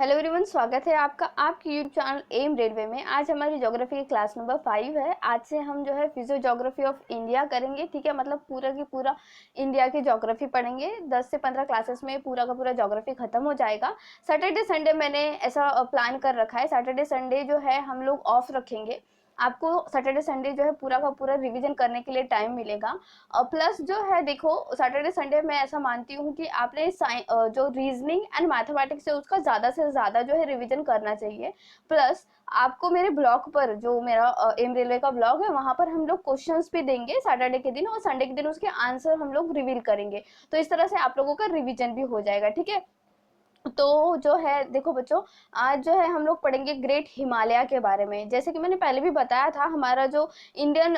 Hello everyone, स्वागत है आपका आपके यूट्यूब चैनल एम रेलवे में। आज हमारी ज्योग्राफी की क्लास नंबर 5 है। आज से हम जो है फिजियो ज्योग्राफी ऑफ इंडिया करेंगे। ठीक है, मतलब पूरा की पूरा इंडिया की ज्योग्राफी पढ़ेंगे। 10 से 15 क्लासेस में पूरा का पूरा ज्योग्राफी खत्म हो जाएगा। सैटरडे संडे मैंने ऐसा प्लान कर रखा है। सैटरडे संडे जो है हम लोग ऑफ रखेंगे। आपको सैटरडे संडे जो है पूरा का पूरा रिवीजन करने के लिए टाइम मिलेगा। प्लस जो है देखो, सैटरडे संडे मैं ऐसा मानती हूँ कि आपने जो रीजनिंग एंड मैथमेटिक्स है उसका ज़्यादा से ज़्यादा जो है रिवीजन करना चाहिए। प्लस आपको मेरे ब्लॉग पर, जो मेरा एम रेलवे का ब्लॉग है, वहाँ पर हम लोग क्वेश्चंस भी देंगे सैटरडे के दिन, और संडे के दिन उसके आंसर हम लोग रिवील करेंगे। तो इस तरह से आप लोगों का रिवीजन भी हो जाएगा। ठीक है, तो जो है देखो बच्चों, आज जो है हम लोग पढ़ेंगे ग्रेट हिमालय के बारे में। जैसे कि मैंने पहले भी बताया था, हमारा जो इंडियन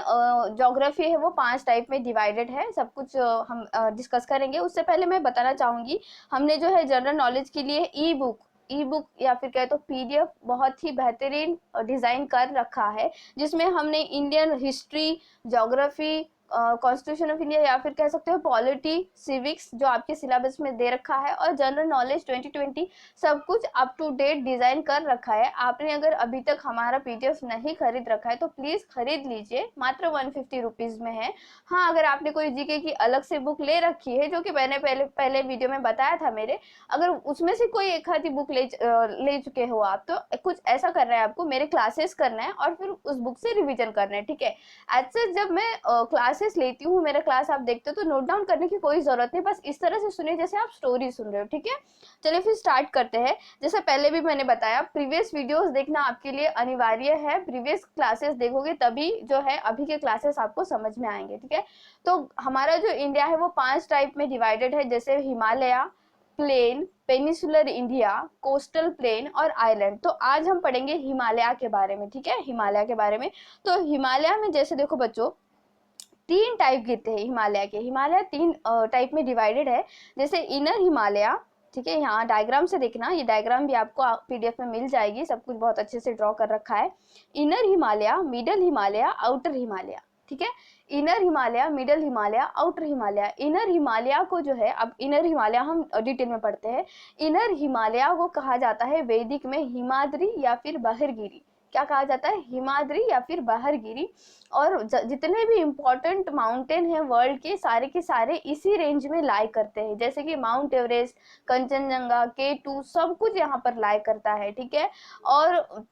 ज्योग्राफी है वो 5 टाइप में डिवाइडेड है। सब कुछ हम डिस्कस करेंगे। उससे पहले मैं बताना चाहूंगी, हमने जो है जनरल नॉलेज के लिए ई बुक या फिर कहे तो पीडीएफ बहुत ही बेहतरीन डिजाइन कर रखा है, जिसमें हमने Indian history, geography, constitution of India या फिर कह सकते हो पॉलिटी, सिविक्स जो आपके सिलेबस में दे रखा है, और जनरल नॉलेज 2020 सब कुछ अप टू डेट डिजाइन कर रखा है। आपने अगर अभी तक हमारा पीडीएफ नहीं खरीद रखा है तो प्लीज खरीद लीजिए, मात्र 150 रुपीज में है। हाँ, अगर आपने कोई जीके की अलग से बुक ले रखी है, जो कि मैंने पहले पहले वीडियो में बताया था मेरे, अगर उसमें से कोई एक आधी बुक ले चुके हो आप, तो कुछ ऐसा करना है, आपको मेरे क्लासेस करना है और फिर उस बुक से रिविजन करना है। ठीक है, ऐसे जब मैं क्लासेस लेती हूँ, मेरा क्लास आप देखते हो, तो नोट डाउन करने की कोई जरूरत नहीं, बस इस तरह से सुनिए जैसे आप स्टोरी सुन रहे हो। ठीक है, चलिए फिर स्टार्ट करते हैं। जैसे पहले भी मैंने बताया, प्रीवियस वीडियोस देखना आपके लिए अनिवार्य है। प्रीवियस क्लासेस देखोगे तभी जो है अभी के क्लासेस आपको समझ में आएंगे। ठीक है, तो हमारा जो इंडिया है वो 5 टाइप में डिवाइडेड है, जैसे Himalaya, plain, peninsular India, coastal plain और आइलैंड। तो आज हम पढ़ेंगे हिमालय के बारे में। ठीक है, हिमालय के बारे में। तो हिमालय में जैसे देखो बच्चों, 3 टाइप गिनते हैं हिमालय के। हिमालय 3 टाइप में डिवाइडेड है। जैसे इनर हिमालय, ठीक है, यहाँ डायग्राम से देखना, ये डायग्राम भी आपको पीडीएफ में मिल जाएगी, सब कुछ बहुत अच्छे से ड्रॉ कर रखा है। Inner Himalaya, middle Himalaya, outer Himalaya. ठीक है, inner Himalaya, middle Himalaya, outer Himalaya. Inner Himalaya को जो है, अब इनर हिमालय हम डिटेल में पढ़ते हैं। इनर हिमालय को कहा जाता है वैदिक में हिमाद्री या फिर बहरगिरी। क्या कहा जाता है? हिमाद्री या फिर बहरगिरी। और जितने भी इम्पोर्टेंट माउंटेन हैं वर्ल्ड के सारे इसी रेंज में लाई करते हैं, जैसे कि माउंट एवरेस्ट, कंचनजंगा, K2, सब कुछ यहाँ पर लाई करता है। ठीक है, और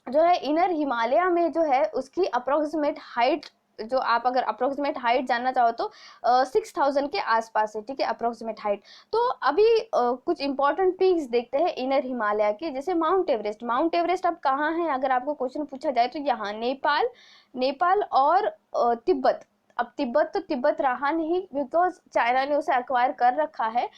जो है इनर हिमालय में जो है उसकी अप्रोक्सीमेट हाइट, जो आप अगर अप्रोक्सीमेट हाइट जानना चाहो तो 6000 के आसपास है। ठीक है, अप्रोक्सीमेट हाइट। तो अभी कुछ इंपॉर्टेंट पीक्स देखते हैं इनर हिमालय के, जैसे माउंट एवरेस्ट। माउंट एवरेस्ट अब कहाँ है, अगर आपको क्वेश्चन पूछा जाए तो यहाँ नेपाल और तिब्बत। अब तिब्बत रहा नहीं, बिकॉज चाइना ने उसे एक्वायर कर रखा है,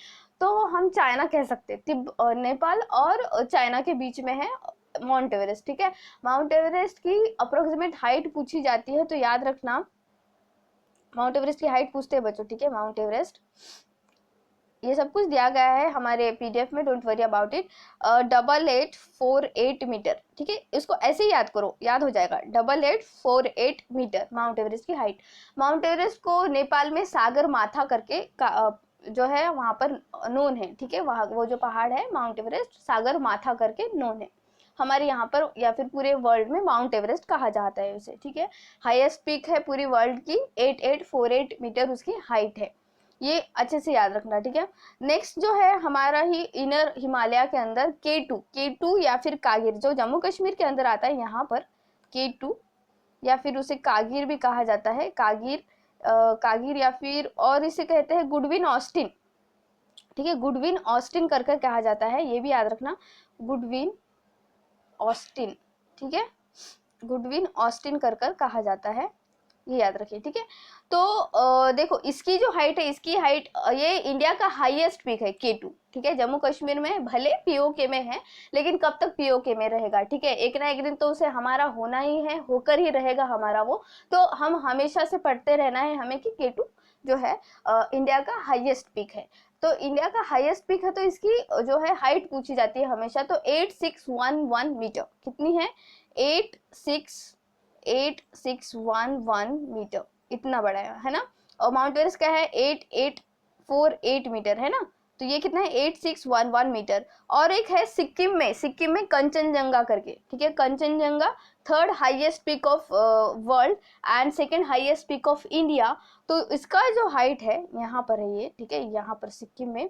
तो हम चाइना कह सकते, नेपाल और चाइना के बीच में है माउंट एवरेस्ट। ठीक है, माउंट एवरेस्ट की अप्रोक्सीमेट हाइट पूछी जाती है, तो याद रखना, माउंट एवरेस्ट की हाइट पूछते हैं बच्चों। ठीक है, माउंट एवरेस्ट, ये सब कुछ दिया गया है हमारे पीडीएफ में, don't worry about it. 8848 metre. ठीक है, इसको ऐसे ही याद करो, याद हो जाएगा। 8848 मीटर माउंट एवरेस्ट की हाइट। माउंट एवरेस्ट को नेपाल में सागर माथा करके जो है वहां पर नोन है। ठीक है, वहां वो जो पहाड़ है माउंट एवरेस्ट, सागर माथा करके नोन है हमारे यहाँ पर, या फिर पूरे वर्ल्ड में माउंट एवरेस्ट कहा जाता है उसे। ठीक है, हाईएस्ट पीक है पूरी वर्ल्ड की, 8848 मीटर उसकी हाइट है, ये अच्छे से याद रखना। ठीक है, नेक्स्ट जो है हमारा ही इनर हिमालय के अंदर K2 या फिर कागिर, जो जम्मू कश्मीर के अंदर आता है यहाँ पर, K2 या फिर उसे कागिर भी कहा जाता है, कागिर या फिर, और इसे कहते हैं गुडविन ऑस्टिन। ठीक है, गुडविन ऑस्टिन कर कहा जाता है, ये भी याद रखना, गुडविन ऑस्टिन। ठीक है, गुडविन ऑस्टिन कर कहा जाता है, ये याद रखिए। ठीक है, तो देखो इसकी जो हाइट है, इसकी हाइट, ये इंडिया का हाईएस्ट पीक है K2। ठीक है, जम्मू कश्मीर में भले पीओके में है, लेकिन कब तक पीओके में रहेगा? ठीक है, एक ना एक दिन तो उसे हमारा होना ही है, होकर ही रहेगा हमारा वो। तो हम हमेशा से पढ़ते रहना है हमें कि K2 जो है इंडिया का हाईएस्ट पीक है। तो इंडिया का हाईएस्ट पीक है, तो इसकी जो है हाइट पूछी जाती है हमेशा, तो 8611 मीटर। कितनी है? 8611 मीटर, इतना बड़ा है ना। और माउंट एवरेस्ट क्या है? 8848 मीटर है ना, तो ये कितना है 8611 मीटर। और एक है सिक्किम में कंचनजंगा करके, ठीक है, Kanchenjunga third highest peak of world and second highest peak of India. तो इसका जो हाइट है यहाँ पर है ये, ठीक है, यहाँ पर सिक्किम में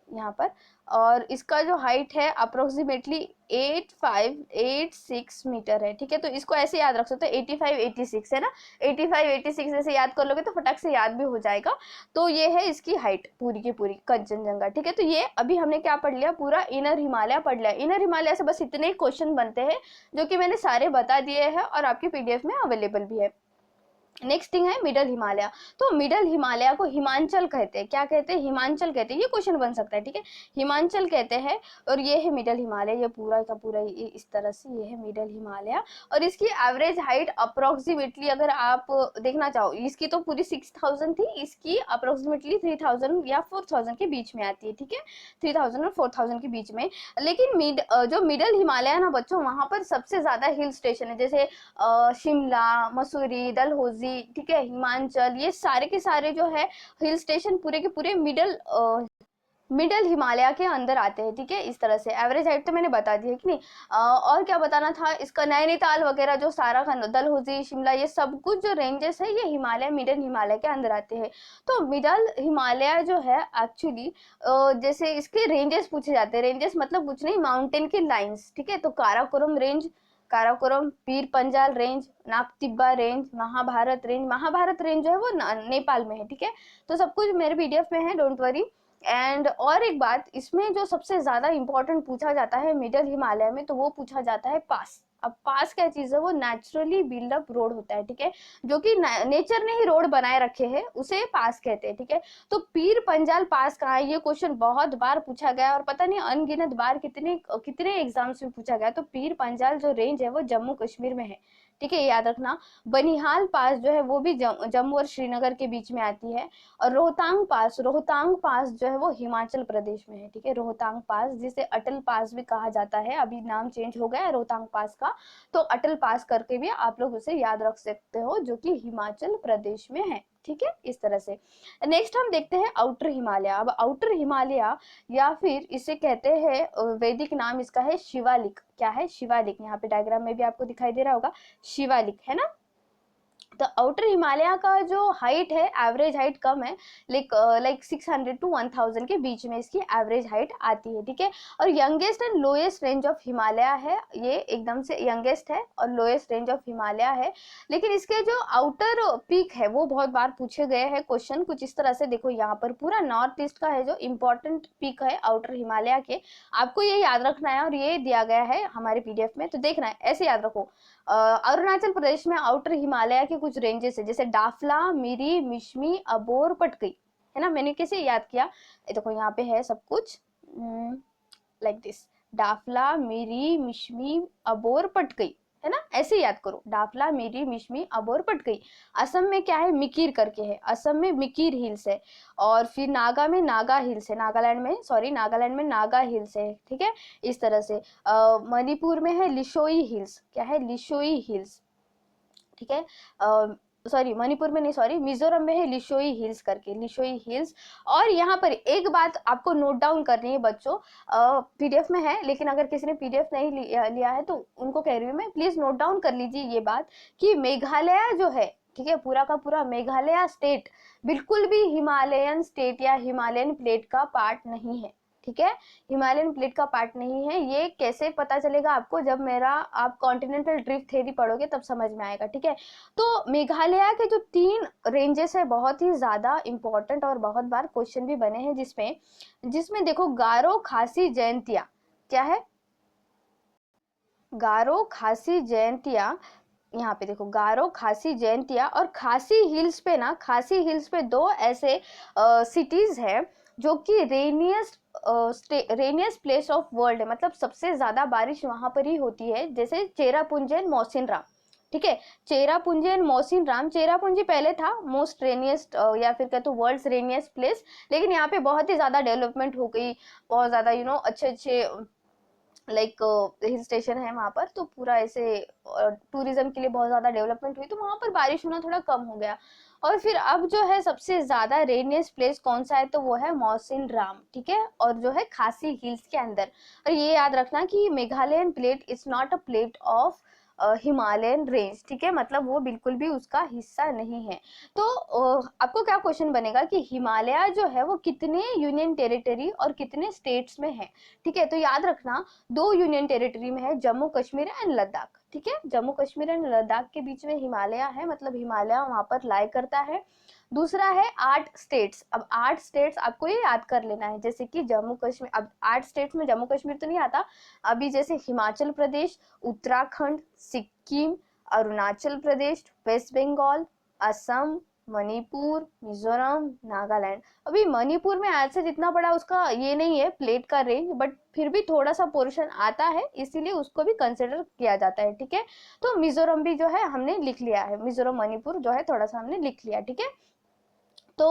यहाँ पर, और इसका जो हाइट है अप्रोक्सीमेटली 8586 मीटर है, ठीक है। तो इसको ऐसे याद रख सकते हो 8586 है ना, 8586 ऐसे याद कर लोगे तो फटाक से याद भी हो जाएगा। तो ये है इसकी हाइट पूरी की पूरी कंचनजंगा, ठीक है। तो ये अभी हमने क्या पढ़ लिया, पूरा इनर हिमालय पढ़ लिया। इनर हिमालय से बस इतने क्वेश्चन बनते हैं जो कि मैंने सारे बता दिए हैं और आपकी पीडीएफ में अवेलेबल भी है। नेक्स्ट थिंग है मिडल हिमालय। तो मिडल हिमालय को हिमांचल कहते हैं, क्या कहते हैं, हिमांचल कहते हैं। ये क्वेश्चन बन सकता है, ठीक है, हिमांचल कहते हैं। और ये है मिडल हिमालय, ये पूरा का पूरा इस तरह से ये है मिडल हिमालय। और इसकी एवरेज हाइट अप्रोक्सीमेटली अगर आप देखना चाहो, इसकी तो पूरी 6000 थी, इसकी अप्रोक्सीमेटली 3000 या 4000 के बीच में आती है, ठीक है, 3000 और 4000 के बीच में। लेकिन जो मिडल हिमालय है ना बच्चों, वहां पर सबसे ज्यादा हिल स्टेशन है, जैसे शिमला, मसूरी, डलहौजी, ठीक है, हिमाचल, ये सारे के सारे जो है हिल स्टेशन पूरे के पूरे मिडल हिमालय के अंदर आते हैं, ठीक है। इस तरह से एवरेज हाइट तो मैंने बता दी है कि नहीं। और क्या बताना था, इसका नैनीताल वगैरह जो सारा डलहौजी, शिमला, ये सब कुछ जो रेंजेस है ये हिमालय, मिडल हिमालय के अंदर आते हैं। तो मिडल हिमालय जो है एक्चुअली जैसे इसके रेंजेस पूछे जाते हैं, रेंजेस मतलब कुछ नहीं, माउंटेन की लाइन्स, ठीक है। तो Karakoram range, Karakoram, Pir Panjal range, Nag Tibba range, Mahabharat range जो है वो नेपाल में है, ठीक है। तो सब कुछ मेरे पीडीएफ में है, डोंट वरी। एंड और एक बात, इसमें जो सबसे ज्यादा इंपॉर्टेंट पूछा जाता है मिडल हिमालय में, तो वो पूछा जाता है पास। अब पास क्या चीज है, वो नेचुरली बिल्डअप रोड होता है, ठीक है, जो कि नेचर ने ही रोड बनाए रखे हैं, उसे पास कहते हैं, ठीक है। तो पीर पंजाल पास कहाँ है, ये क्वेश्चन बहुत बार पूछा गया और पता नहीं अनगिनत बार कितने एग्जाम्स में पूछा गया। तो पीर पंजाल जो रेंज है वो जम्मू कश्मीर में है, ठीक है, याद रखना। बनिहाल पास जो है वो भी जम्मू और श्रीनगर के बीच में आती है। और रोहतांग पास जो है वो हिमाचल प्रदेश में है, ठीक है, रोहतांग पास, जिसे अटल पास भी कहा जाता है, अभी नाम चेंज हो गया है रोहतांग पास का। तो अटल पास करके भी आप लोग उसे याद रख सकते हो, जो कि हिमाचल प्रदेश में है, ठीक है, इस तरह से। नेक्स्ट हम देखते हैं आउटर हिमालय। अब आउटर हिमालय या फिर इसे कहते हैं, वैदिक नाम इसका है शिवालिक। क्या है, शिवालिक, यहाँ पे डायग्राम में भी आपको दिखाई दे रहा होगा, शिवालिक है ना। तो आउटर हिमालय का जो हाइट है, एवरेज हाइट कम है, लाइक 600 to 1000 के बीच में इसकी एवरेज हाइट आती है, ठीक है। और youngest and lowest range of Himalaya है, ये एकदम से यंगेस्ट है और लोएस्ट रेंज ऑफ हिमालय है। लेकिन इसके जो आउटर पीक है वो बहुत बार पूछे गए हैं क्वेश्चन, कुछ इस तरह से देखो, यहाँ पर पूरा नॉर्थ ईस्ट का है जो इंपॉर्टेंट पीक है आउटर हिमालय के, आपको ये याद रखना है और ये दिया गया है हमारे पीडीएफ में, तो देखना है, ऐसे याद रखो। अरुणाचल प्रदेश में आउटर हिमालय के कुछ रेंजेस है, जैसे डाफला, मिरी, मिश्मी, अबोर, पटकई, है ना। मैंने कैसे याद किया, देखो यहाँ पे है सब कुछ लाइक दिस, डाफला, मिरी, मिश्मी, अबोर, पटकई, है ना, ऐसे याद करो, डाफला, मिरी, मिश्मी, अबोर, पटकई। असम में क्या है, मिकिर करके है, असम में मिकिर हिल्स है। और फिर नागा में नागा हिल्स है, नागालैंड में नागा हिल्स है, ठीक है, इस तरह से। मणिपुर में है लिशोई हिल्स, क्या है, लिशोई हिल्स, ठीक है, सॉरी मणिपुर में नहीं, सॉरी मिजोरम में है लिशोई हिल्स करके, लिशोई हिल्स। और यहाँ पर एक बात आपको नोट डाउन करनी है बच्चों, पीडीएफ में है, लेकिन अगर किसी ने पीडीएफ नहीं लिया है तो उनको कह रही हूँ मैं, प्लीज नोट डाउन कर लीजिए ये बात, कि मेघालय जो है, ठीक है, पूरा का पूरा मेघालय स्टेट बिल्कुल भी हिमालयन स्टेट या हिमालयन प्लेट का पार्ट नहीं है, ठीक है, हिमालयन प्लेट का पार्ट नहीं है। ये कैसे पता चलेगा आपको, जब आप कॉन्टिनेंटल ड्रिफ्ट थ्योरी पढ़ोगे तब समझ में आएगा, ठीक है। तो मेघालय के जो 3 रेंजेस है बहुत ही ज्यादा इंपॉर्टेंट और बहुत बार क्वेश्चन भी बने हैं, जिसमें देखो गारो, खासी, जयंतिया, क्या है, गारो, खासी, जयंतिया, यहाँ पे देखो गारो, खासी, जयंतिया। और खासी हिल्स पे 2 ऐसे सिटीज है जो कि रेनियस्ट प्लेस ऑफ वर्ल्ड है, मतलब सबसे ज्यादा बारिश वहां पर ही होती है, जैसे चेरापूंजी एंड मौसिनराम, ठीक है, चेरापूंजी एंड मौसिनराम। चेरापूंजी पहले था मोस्ट रेनियस्ट या फिर कहते वर्ल्ड्स रेनियस्ट प्लेस, लेकिन यहाँ पे बहुत ही ज्यादा डेवलपमेंट हो गई, बहुत ज्यादा अच्छे लाइक हिल स्टेशन है वहाँ पर, तो पूरा ऐसे टूरिज्म के लिए बहुत ज़्यादा डेवलपमेंट हुई, तो वहाँ पर बारिश होना थोड़ा कम हो गया। और फिर अब जो है सबसे ज़्यादा रेनियस्ट प्लेस कौन सा है, तो वो है मौसिन राम, ठीक है, और जो है खासी हिल्स के अंदर। और ये याद रखना कि Meghalayan plate is not a plate of Himalayan range, ठीक है, मतलब वो बिल्कुल भी उसका हिस्सा नहीं है। तो आपको क्या क्वेश्चन बनेगा कि हिमालय जो है वो कितने यूनियन टेरिटरी और कितने स्टेट्स में है, ठीक है। तो याद रखना, 2 यूनियन टेरिटरी में है, जम्मू कश्मीर एंड लद्दाख, ठीक है, जम्मू कश्मीर एंड लद्दाख के बीच में हिमालय है, मतलब हिमालय वहां पर लाई करता है। दूसरा है 8 स्टेट्स। अब 8 स्टेट्स आपको ये याद कर लेना है, जैसे कि जम्मू कश्मीर, अब 8 स्टेट्स में जम्मू कश्मीर तो नहीं आता, अभी जैसे हिमाचल प्रदेश, उत्तराखंड, सिक्किम, अरुणाचल प्रदेश, वेस्ट बंगाल, असम, मणिपुर, मिजोरम, नागालैंड। अभी मणिपुर में आज से जितना बड़ा उसका ये नहीं है प्लेट का रेंज, बट फिर भी थोड़ा सा पोर्शन आता है, इसीलिए उसको भी कंसिडर किया जाता है, ठीक है। तो मिजोरम भी जो है हमने लिख लिया है, मिजोरम मणिपुर जो है थोड़ा सा हमने लिख लिया, ठीक है। तो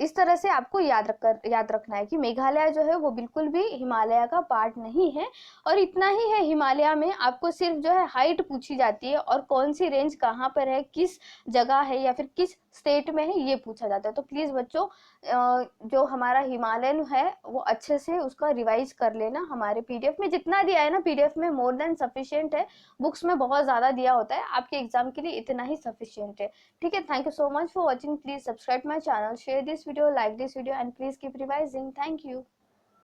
इस तरह से आपको याद रखना है कि मेघालय जो है वो बिल्कुल भी हिमालय का पार्ट नहीं है। और इतना ही है, हिमालय में आपको सिर्फ जो है हाइट पूछी जाती है, और कौन सी रेंज कहाँ पर है, किस जगह है या फिर किस स्टेट में है, ये पूछा जाता है। तो प्लीज बच्चों, जो हमारा हिमालयन है वो अच्छे से उसका रिवाइज कर लेना। हमारे पीडीएफ में जितना दिया है ना, पीडीएफ में मोर देन सफिशिएंट है, बुक्स में बहुत ज्यादा दिया होता है, आपके एग्जाम के लिए इतना ही सफिशिएंट है, ठीक है। Thank you so much for watching. Please subscribe my channel, share this video, like this video, and please keep revising. Thank you.